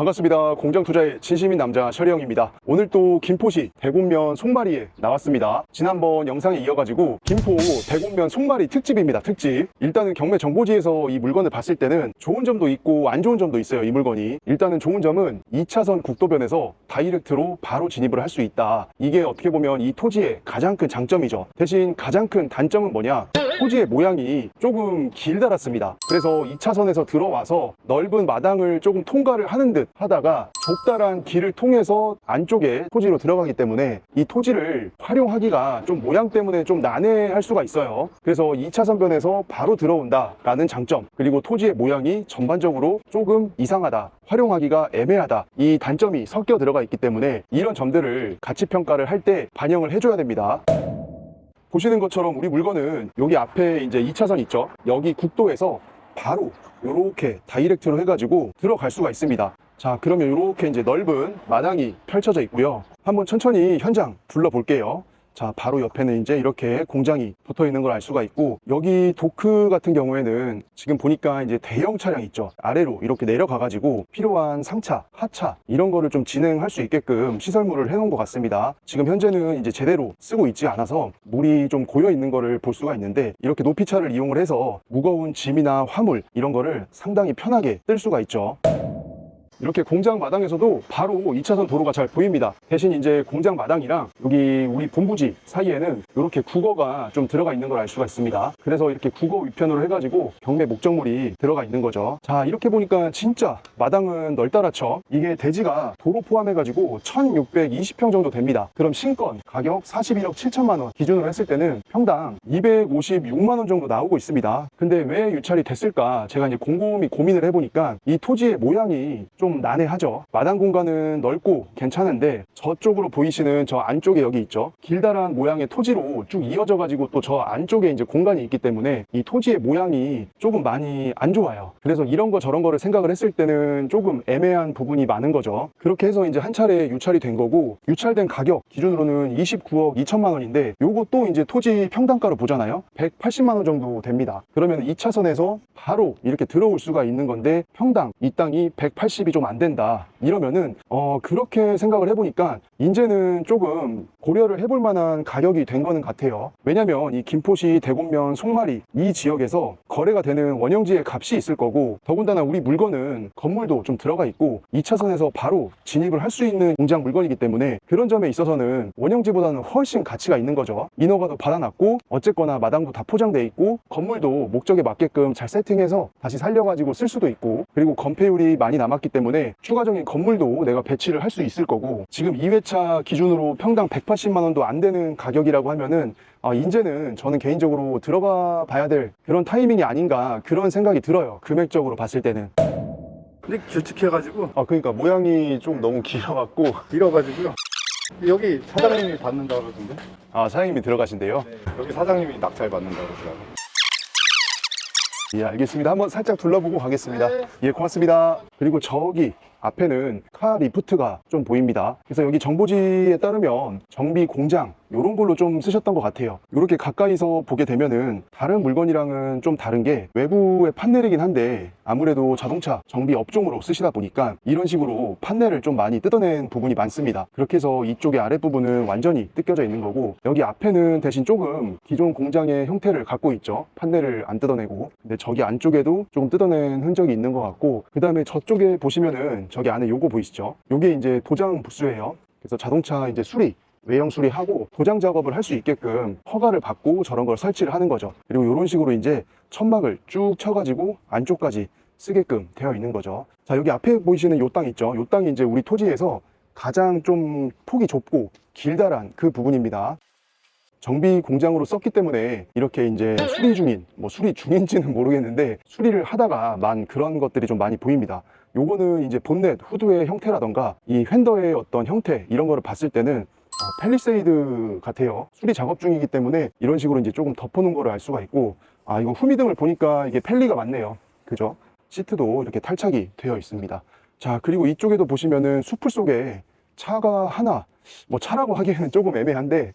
반갑습니다. 공장투자의 진심인 남자 셔리형입니다. 오늘 또 김포시 대곡면 송마리에 나왔습니다. 지난번 영상에 이어가지고 김포 대곡면 송마리 특집입니다. 특집. 일단은 경매 정보지에서 이 물건을 봤을 때는 좋은 점도 있고 안 좋은 점도 있어요. 이 물건이. 일단은 좋은 점은 2차선 국도변에서 다이렉트로 바로 진입을 할 수 있다. 이게 어떻게 보면 이 토지의 가장 큰 장점이죠. 대신 가장 큰 단점은 뭐냐? 토지의 모양이 조금 길다랗습니다. 그래서 2차선에서 들어와서 넓은 마당을 조금 통과를 하는 듯 하다가 좁다란 길을 통해서 안쪽에 토지로 들어가기 때문에 이 토지를 활용하기가 좀 모양 때문에 좀 난해할 수가 있어요. 그래서 2차선변에서 바로 들어온다 라는 장점, 그리고 토지의 모양이 전반적으로 조금 이상하다, 활용하기가 애매하다, 이 단점이 섞여 들어가 있기 때문에 이런 점들을 가치평가를 할 때 반영을 해줘야 됩니다. 보시는 것처럼 우리 물건은 여기 앞에 이제 2차선 있죠. 여기 국도에서 바로 이렇게 다이렉트로 해가지고 들어갈 수가 있습니다. 자, 그러면 이렇게 이제 넓은 마당이 펼쳐져 있고요. 한번 천천히 현장 둘러볼게요. 자, 바로 옆에는 이제 이렇게 공장이 붙어 있는 걸 알 수가 있고, 여기 도크 같은 경우에는 지금 보니까 이제 대형 차량 있죠. 아래로 이렇게 내려가가지고 필요한 상차, 하차 이런 거를 좀 진행할 수 있게끔 시설물을 해놓은 것 같습니다. 지금 현재는 이제 제대로 쓰고 있지 않아서 물이 좀 고여 있는 거를 볼 수가 있는데, 이렇게 높이차를 이용을 해서 무거운 짐이나 화물 이런 거를 상당히 편하게 뜰 수가 있죠. 이렇게 공장 마당에서도 바로 2차선 도로가 잘 보입니다. 대신 이제 공장 마당이랑 여기 우리 본부지 사이에는 이렇게 국어가 좀 들어가 있는 걸 알 수가 있습니다. 그래서 이렇게 국어 위편으로 해가지고 경매 목적물이 들어가 있는 거죠. 자, 이렇게 보니까 진짜 마당은 넓다랗죠. 이게 대지가 도로 포함해가지고 1620평 정도 됩니다. 그럼 신건 가격 41억 7천만 원 기준으로 했을 때는 평당 256만 원 정도 나오고 있습니다. 근데 왜 유찰이 됐을까? 제가 이제 곰곰이 고민을 해보니까 이 토지의 모양이 좀 난해하죠. 마당 공간은 넓고 괜찮은데 저쪽으로 보이시는 저 안쪽에 여기 있죠. 길다란 모양의 토지로 쭉 이어져 가지고 또 저 안쪽에 이제 공간이 있기 때문에 이 토지의 모양이 조금 많이 안 좋아요. 그래서 이런 거 저런 거를 생각을 했을 때는 조금 애매한 부분이 많은 거죠. 그렇게 해서 이제 한 차례 유찰이 된 거고, 유찰된 가격 기준으로는 29억 2천만 원인데 요거 또 이제 토지 평당가로 보잖아요. 180만 원 정도 됩니다. 그러면 2차선에서 바로 이렇게 들어올 수가 있는 건데 평당 이 땅이 180이 좀 안 된다 이러면은 그렇게 생각을 해보니까 이제는 조금 고려를 해볼 만한 가격이 된 거는 같아요. 왜냐면 이 김포시 대곡면 송마리 이 지역에서 거래가 되는 원형지의 값이 있을 거고, 더군다나 우리 물건은 건물도 좀 들어가 있고 2차선에서 바로 진입을 할 수 있는 공장 물건이기 때문에 그런 점에 있어서는 원형지보다는 훨씬 가치가 있는 거죠. 인허가도 받아놨고 어쨌거나 마당도 다 포장돼 있고 건물도 목적에 맞게끔 잘 세팅해서 다시 살려가지고 쓸 수도 있고, 그리고 건폐율이 많이 남았기 때문에 추가적인 건물도 내가 배치를 할 수 있을 거고, 지금 2회차 기준으로 평당 180만 원도 안 되는 가격이라고 하면은 이제는 저는 개인적으로 들어가 봐야 될 그런 타이밍이 아닌가, 그런 생각이 들어요. 금액적으로 봤을 때는. 근데 길쭉해가지고 그러니까 모양이 좀 너무 길어가지고요. 여기 사장님이 받는다고 그러던데. 사장님이 들어가신대요. 네, 여기 사장님이 낙찰 받는다고 그러더라고요. 예, 알겠습니다. 한번 살짝 둘러보고 가겠습니다. 네. 예, 고맙습니다. 그리고 저기 앞에는 카 리프트가 좀 보입니다. 그래서 여기 정보지에 따르면 정비 공장 이런 걸로 좀 쓰셨던 것 같아요. 이렇게 가까이서 보게 되면은 다른 물건이랑은 좀 다른 게 외부의 판넬이긴 한데 아무래도 자동차 정비 업종으로 쓰시다 보니까 이런 식으로 판넬을 좀 많이 뜯어낸 부분이 많습니다. 그렇게 해서 이쪽의 아랫부분은 완전히 뜯겨져 있는 거고, 여기 앞에는 대신 조금 기존 공장의 형태를 갖고 있죠. 판넬을 안 뜯어내고. 근데 저기 안쪽에도 조금 뜯어낸 흔적이 있는 것 같고, 그 다음에 저쪽에 보시면은 저기 안에 요거 보이시죠? 요게 이제 도장 부스예요. 그래서 자동차 이제 수리, 외형 수리하고 도장 작업을 할 수 있게끔 허가를 받고 저런 걸 설치를 하는 거죠. 그리고 이런 식으로 이제 천막을 쭉 쳐가지고 안쪽까지 쓰게끔 되어 있는 거죠. 자, 여기 앞에 보이시는 요 땅 있죠? 요 땅이 이제 우리 토지에서 가장 좀 폭이 좁고 길다란 그 부분입니다. 정비 공장으로 썼기 때문에 이렇게 이제 수리 중인, 수리 중인지는 모르겠는데 수리를 하다가 만 그런 것들이 좀 많이 보입니다. 요거는 이제 본넷, 후드의 형태라던가 이 휀더의 어떤 형태 이런 거를 봤을 때는 팰리세이드 같아요. 수리 작업 중이기 때문에 이런 식으로 이제 조금 덮어놓은 거를 알 수가 있고, 이거 후미등을 보니까 이게 펠리가 맞네요. 그죠? 시트도 이렇게 탈착이 되어 있습니다. 자, 그리고 이쪽에도 보시면은 수풀 속에 차가 하나, 차라고 하기에는 조금 애매한데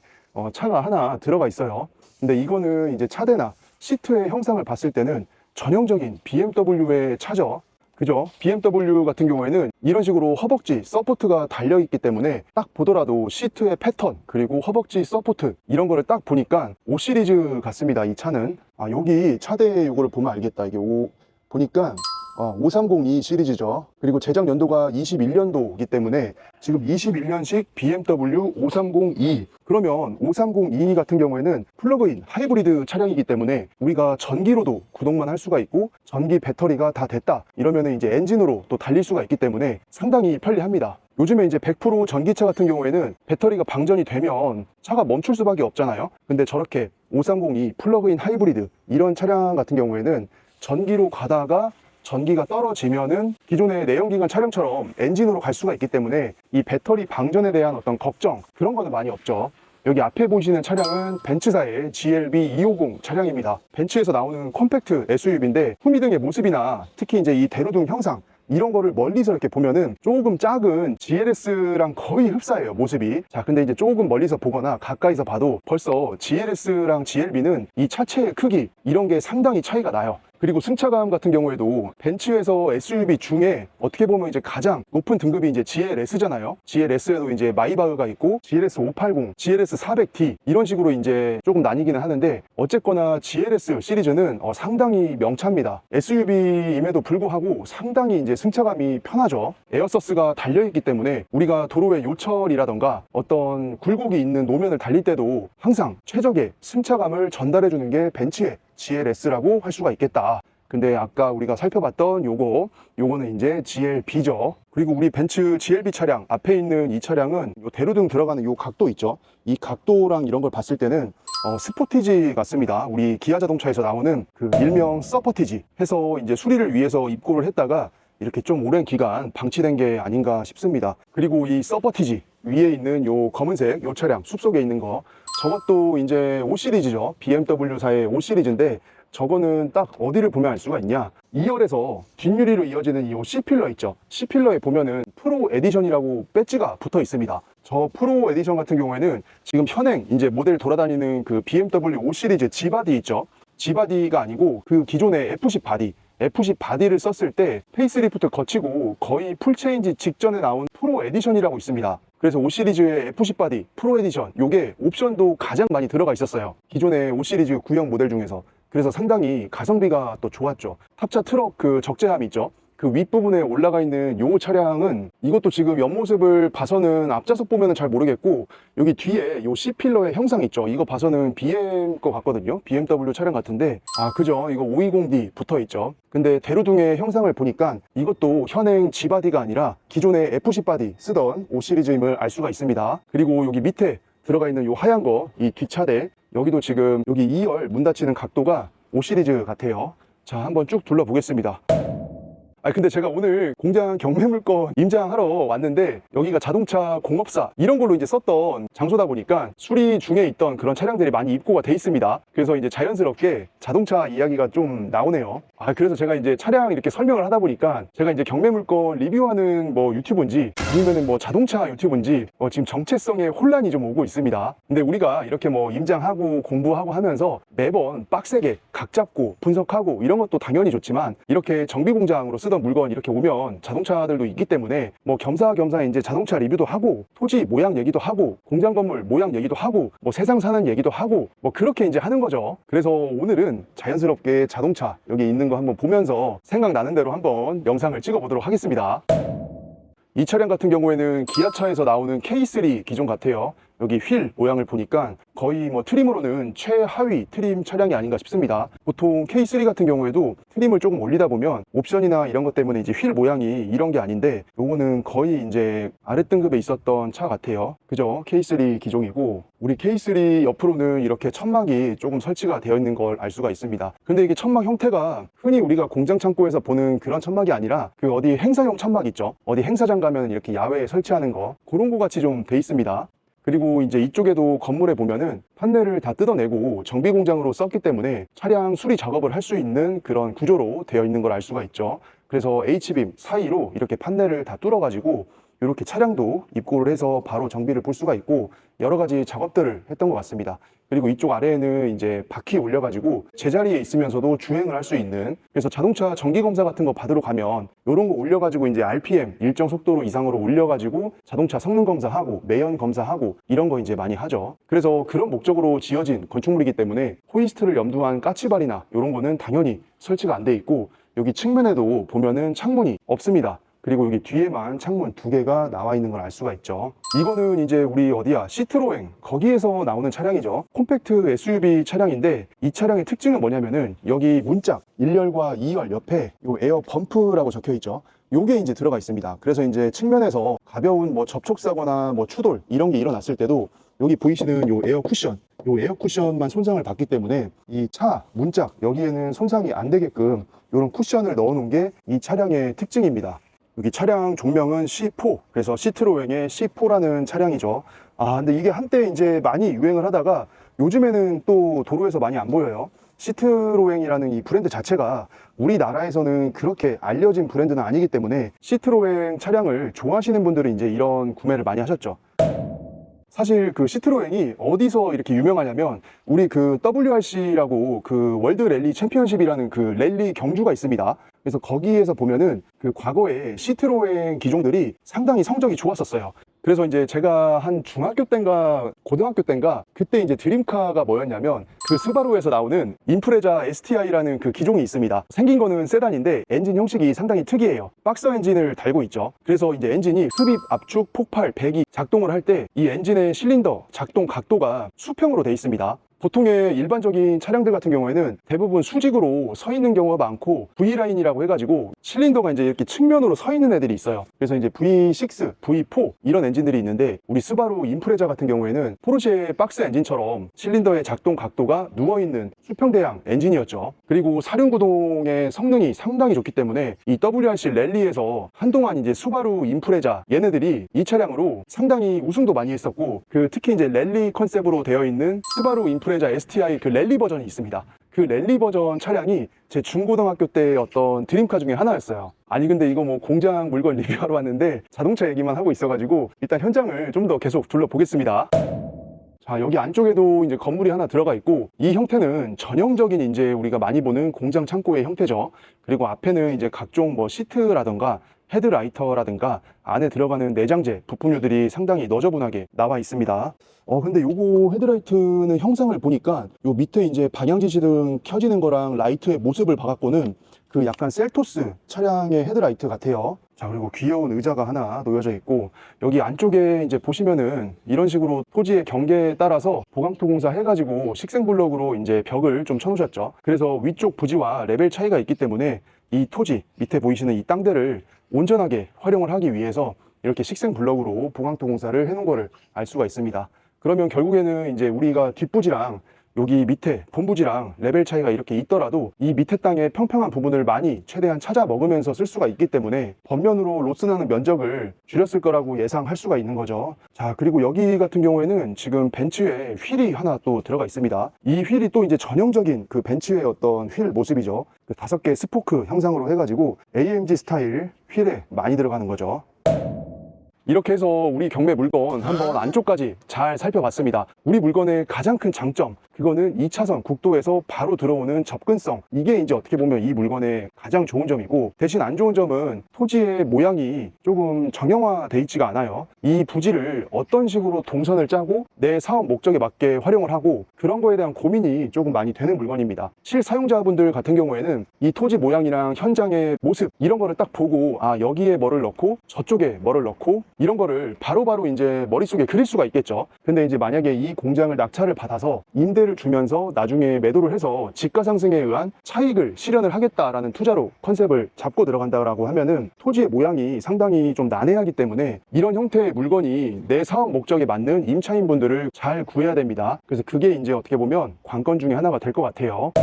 차가 하나 들어가 있어요. 근데 이거는 이제 차대나 시트의 형상을 봤을 때는 전형적인 BMW의 차죠. 그죠? BMW 같은 경우에는 이런 식으로 허벅지 서포트가 달려있기 때문에 딱 보더라도 시트의 패턴 그리고 허벅지 서포트 이런 거를 딱 보니까 5 시리즈 같습니다. 이 차는. 여기 차대 요거를 보면 알겠다. 이게 보니까 5302 시리즈죠. 그리고 제작 연도가 21년도이기 때문에 지금 21년식 BMW 5302. 그러면 5302 같은 경우에는 플러그인 하이브리드 차량이기 때문에 우리가 전기로도 구동만 할 수가 있고 전기 배터리가 다 됐다 이러면은 이제 엔진으로 또 달릴 수가 있기 때문에 상당히 편리합니다. 요즘에 이제 100% 전기차 같은 경우에는 배터리가 방전이 되면 차가 멈출 수밖에 없잖아요. 근데 저렇게 5302 플러그인 하이브리드 이런 차량 같은 경우에는 전기로 가다가 전기가 떨어지면은 기존의 내연기관 차량처럼 엔진으로 갈 수가 있기 때문에 이 배터리 방전에 대한 어떤 걱정 그런 거는 많이 없죠. 여기 앞에 보시는 차량은 벤츠사의 GLB 250 차량입니다. 벤츠에서 나오는 컴팩트 SUV인데 후미등의 모습이나 특히 이제 이 대로등 형상 이런 거를 멀리서 이렇게 보면은 조금 작은 GLS랑 거의 흡사해요, 모습이. 자, 근데 이제 조금 멀리서 보거나 가까이서 봐도 벌써 GLS랑 GLB는 이 차체의 크기 이런 게 상당히 차이가 나요. 그리고 승차감 같은 경우에도 벤츠에서 SUV 중에 어떻게 보면 이제 가장 높은 등급이 이제 GLS잖아요. GLS에도 이제 마이바흐가 있고 GLS 580, GLS 400D 이런 식으로 이제 조금 나뉘기는 하는데 어쨌거나 GLS 시리즈는 상당히 명차입니다. SUV임에도 불구하고 상당히 이제 승차감이 편하죠. 에어서스가 달려있기 때문에 우리가 도로의 요철이라던가 어떤 굴곡이 있는 노면을 달릴 때도 항상 최적의 승차감을 전달해주는 게 벤츠의 GLS라고 할 수가 있겠다. 근데 아까 우리가 살펴봤던 요거는 이제 GLB죠. 그리고 우리 벤츠 GLB 차량 앞에 있는 이 차량은 요 대로등 들어가는 요 각도 있죠. 이 각도랑 이런 걸 봤을 때는 스포티지 같습니다. 우리 기아 자동차에서 나오는 그 일명 서포티지 해서 이제 수리를 위해서 입고를 했다가 이렇게 좀 오랜 기간 방치된 게 아닌가 싶습니다. 그리고 이 서포티지 위에 있는 요 검은색 요 차량 숲속에 있는 거 저것도 이제 5 시리즈죠. BMW사의 5 시리즈인데 저거는 딱 어디를 보면 알 수가 있냐, 2열에서 뒷유리로 이어지는 이 C필러 있죠. C필러에 보면은 프로 에디션이라고 배지가 붙어 있습니다. 저 프로 에디션 같은 경우에는 지금 현행 이제 모델 돌아다니는 그 BMW 5 시리즈 G바디 있죠. G바디가 아니고 그 기존의 F10 바디, F10 바디를 썼을 때 페이스리프트 거치고 거의 풀체인지 직전에 나온 프로 에디션이라고 있습니다. 그래서 5 시리즈의 F10 바디 프로 에디션 요게 옵션도 가장 많이 들어가 있었어요. 기존의 5 시리즈 구형 모델 중에서. 그래서 상당히 가성비가 또 좋았죠. 탑차 트럭 그 적재함 있죠. 그 윗부분에 올라가 있는 요 차량은 이것도 지금 옆모습을 봐서는 앞좌석 보면은 잘 모르겠고 여기 뒤에 요 C필러의 형상 있죠. 이거 봐서는 BM 거 같거든요. BMW 차량 같은데 그죠. 이거 520D 붙어 있죠. 근데 대로등의 형상을 보니까 이것도 현행 G바디가 아니라 기존의 F10 바디 쓰던 5 시리즈임을 알 수가 있습니다. 그리고 여기 밑에 들어가 있는 요 하얀 거, 이 뒷차대 여기도 지금 여기 2열 문 닫히는 각도가 5 시리즈 같아요. 자, 한번 쭉 둘러보겠습니다. 근데 제가 오늘 공장 경매물건 임장하러 왔는데 여기가 자동차 공업사 이런 걸로 이제 썼던 장소다 보니까 수리 중에 있던 그런 차량들이 많이 입고가 돼 있습니다. 그래서 이제 자연스럽게 자동차 이야기가 좀 나오네요. 그래서 제가 이제 차량 이렇게 설명을 하다 보니까 제가 이제 경매물건 리뷰하는 뭐 유튜브인지 아니면은 뭐 자동차 유튜브인지 지금 정체성에 혼란이 좀 오고 있습니다. 근데 우리가 이렇게 뭐 임장하고 공부하고 하면서 매번 빡세게 각 잡고 분석하고 이런 것도 당연히 좋지만 이렇게 정비공장으로 쓰던 물건 이렇게 오면 자동차들도 있기 때문에 뭐 겸사겸사 이제 자동차 리뷰도 하고 토지 모양 얘기도 하고 공장 건물 모양 얘기도 하고 뭐 세상 사는 얘기도 하고 뭐 그렇게 이제 하는 거죠. 그래서 오늘은 자연스럽게 자동차 여기 있는 거 한번 보면서 생각나는 대로 한번 영상을 찍어 보도록 하겠습니다. 이 차량 같은 경우에는 기아차에서 나오는 K3 기종 같아요. 여기 휠 모양을 보니까 거의 뭐 트림으로는 최하위 트림 차량이 아닌가 싶습니다. 보통 K3 같은 경우에도 트림을 조금 올리다 보면 옵션이나 이런 것 때문에 이제 휠 모양이 이런 게 아닌데 요거는 거의 이제 아랫등급에 있었던 차 같아요. 그죠? K3 기종이고 우리 K3 옆으로는 이렇게 천막이 조금 설치가 되어 있는 걸 알 수가 있습니다. 근데 이게 천막 형태가 흔히 우리가 공장 창고에서 보는 그런 천막이 아니라 그 어디 행사용 천막 있죠? 어디 행사장 가면 이렇게 야외에 설치하는 거 그런 거 같이 좀 돼 있습니다. 그리고 이제 이쪽에도 건물에 보면은 판넬을 다 뜯어내고 정비 공장으로 썼기 때문에 차량 수리 작업을 할 수 있는 그런 구조로 되어 있는 걸 알 수가 있죠. 그래서 H빔 사이로 이렇게 판넬을 다 뚫어가지고 이렇게 차량도 입고를 해서 바로 정비를 볼 수가 있고 여러 가지 작업들을 했던 것 같습니다. 그리고 이쪽 아래에는 이제 바퀴 올려가지고 제자리에 있으면서도 주행을 할 수 있는, 그래서 자동차 정기 검사 같은 거 받으러 가면 이런 거 올려가지고 이제 RPM 일정 속도로 이상으로 올려가지고 자동차 성능 검사하고 매연 검사하고 이런 거 이제 많이 하죠. 그래서 그런 목적으로 지어진 건축물이기 때문에 호이스트를 염두한 까치발이나 이런 거는 당연히 설치가 안 돼 있고, 여기 측면에도 보면은 창문이 없습니다. 그리고 여기 뒤에만 창문 2개가 나와 있는 걸 알 수가 있죠. 이거는 이제 우리 어디야, 시트로엥 거기에서 나오는 차량이죠. 콤팩트 SUV 차량인데 이 차량의 특징은 뭐냐면은 여기 문짝 1열과 2열 옆에 요 에어 범프라고 적혀 있죠. 요게 이제 들어가 있습니다. 그래서 이제 측면에서 가벼운 뭐 접촉사거나 뭐 추돌 이런 게 일어났을 때도 여기 보이시는 요 에어 쿠션만 손상을 받기 때문에 이 차 문짝 여기에는 손상이 안 되게끔 이런 쿠션을 넣어 놓은 게 이 차량의 특징입니다. 여기 차량 종명은 C4, 그래서 시트로엥의 C4라는 차량이죠. 근데 이게 한때 이제 많이 유행을 하다가 요즘에는 또 도로에서 많이 안 보여요. 시트로엥이라는 이 브랜드 자체가 우리나라에서는 그렇게 알려진 브랜드는 아니기 때문에 시트로엥 차량을 좋아하시는 분들은 이제 이런 구매를 많이 하셨죠. 사실 그 시트로엥이 어디서 이렇게 유명하냐면 우리 그 WRC라고 그 월드 랠리 챔피언십이라는 그 랠리 경주가 있습니다. 그래서 거기에서 보면은 그 과거에 시트로엥 기종들이 상당히 성적이 좋았었어요. 그래서 이제 제가 한 중학교 때인가 고등학교 때인가 그때 이제 드림카가 뭐였냐면 그 스바루에서 나오는 임프레자 STI라는 그 기종이 있습니다. 생긴 거는 세단인데 엔진 형식이 상당히 특이해요. 박스 엔진을 달고 있죠. 그래서 이제 엔진이 흡입, 압축, 폭발, 배기 작동을 할 때 이 엔진의 실린더 작동 각도가 수평으로 돼 있습니다. 보통의 일반적인 차량들 같은 경우에는 대부분 수직으로 서 있는 경우가 많고 V라인이라고 해가지고 실린더가 이제 이렇게 측면으로 서 있는 애들이 있어요. 그래서 이제 V6, V4 이런 엔진들이 있는데 우리 스바루 임프레자 같은 경우에는 포르쉐 박스 엔진처럼 실린더의 작동 각도가 누워있는 수평대양 엔진이었죠. 그리고 사륜구동의 성능이 상당히 좋기 때문에 이 WRC 랠리에서 한동안 이제 수바루 임프레자 얘네들이 이 차량으로 상당히 우승도 많이 했었고, 그 특히 이제 랠리 컨셉으로 되어 있는 스바루 임프레자 STI 그 랠리 버전이 있습니다. 그 랠리 버전 차량이 제 중고등학교 때 어떤 드림카 중에 하나였어요. 아니 근데 이거 뭐 공장 물건 리뷰하러 왔는데 자동차 얘기만 하고 있어가지고 일단 현장을 좀 더 계속 둘러보겠습니다. 자, 여기 안쪽에도 이제 건물이 하나 들어가 있고 이 형태는 전형적인 이제 우리가 많이 보는 공장 창고의 형태죠. 그리고 앞에는 이제 각종 뭐 시트라던가 헤드라이터라든가 안에 들어가는 내장재 부품류들이 상당히 너저분하게 나와 있습니다. 근데 요거 헤드라이트는 형상을 보니까 요 밑에 이제 방향지시등 켜지는 거랑 라이트의 모습을 봐갖고는 그 약간 셀토스 차량의 헤드라이트 같아요. 자, 그리고 귀여운 의자가 하나 놓여져 있고 여기 안쪽에 이제 보시면은 이런 식으로 토지의 경계에 따라서 보강토 공사 해가지고 식생블럭으로 이제 벽을 좀 쳐놓으셨죠. 그래서 위쪽 부지와 레벨 차이가 있기 때문에 이 토지 밑에 보이시는 이 땅들을 온전하게 활용을 하기 위해서 이렇게 식생블럭으로 보강토 공사를 해놓은 거를 알 수가 있습니다. 그러면 결국에는 이제 우리가 뒷부지랑 여기 밑에 본부지랑 레벨 차이가 이렇게 있더라도 이 밑에 땅의 평평한 부분을 많이 최대한 찾아 먹으면서 쓸 수가 있기 때문에 번면으로 로스나는 면적을 줄였을 거라고 예상할 수가 있는 거죠. 자, 그리고 여기 같은 경우에는 지금 벤츠에 휠이 하나 또 들어가 있습니다. 이 휠이 또 이제 전형적인 그 벤츠의 어떤 휠 모습이죠. 그 5개 스포크 형상으로 해가지고 AMG 스타일 휠에 많이 들어가는 거죠. 이렇게 해서 우리 경매 물건 한번 안쪽까지 잘 살펴봤습니다. 우리 물건의 가장 큰 장점, 그거는 2차선 국도에서 바로 들어오는 접근성. 이게 이제 어떻게 보면 이 물건의 가장 좋은 점이고, 대신 안 좋은 점은 토지의 모양이 조금 정형화돼 있지가 않아요. 이 부지를 어떤 식으로 동선을 짜고 내 사업 목적에 맞게 활용을 하고, 그런 거에 대한 고민이 조금 많이 되는 물건입니다. 실사용자분들 같은 경우에는 이 토지 모양이랑 현장의 모습 이런 거를 딱 보고 여기에 뭐를 넣고 저쪽에 뭐를 넣고 이런 거를 바로바로 이제 머릿속에 그릴 수가 있겠죠. 근데 이제 만약에 이 공장을 낙찰을 받아서 임대를 주면서 나중에 매도를 해서 지가 상승에 의한 차익을 실현을 하겠다라는 투자로 컨셉을 잡고 들어간다라고 하면은 토지의 모양이 상당히 좀 난해하기 때문에 이런 형태의 물건이 내 사업 목적에 맞는 임차인분들을 잘 구해야 됩니다. 그래서 그게 이제 어떻게 보면 관건 중에 하나가 될 것 같아요.